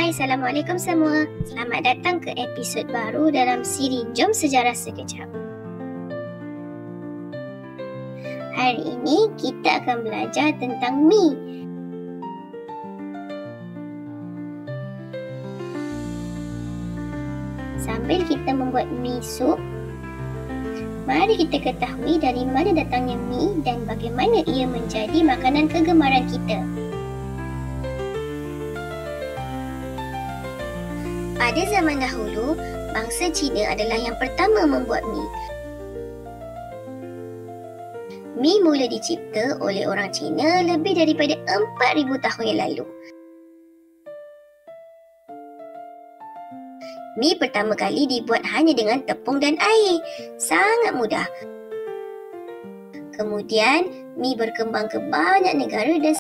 Hai, Assalamualaikum semua. Selamat datang ke episod baru dalam siri Jom Sejarah Sekejap. Hari ini kita akan belajar tentang mi. Sambil kita membuat mi sup, mari kita ketahui dari mana datangnya mi dan bagaimana ia menjadi makanan kegemaran kita. Pada zaman dahulu, bangsa Cina adalah yang pertama membuat mi. Mi mula dicipta oleh orang Cina lebih daripada 4,000 tahun yang lalu. Mi pertama kali dibuat hanya dengan tepung dan air. Sangat mudah. Kemudian, mi berkembang ke banyak negara dan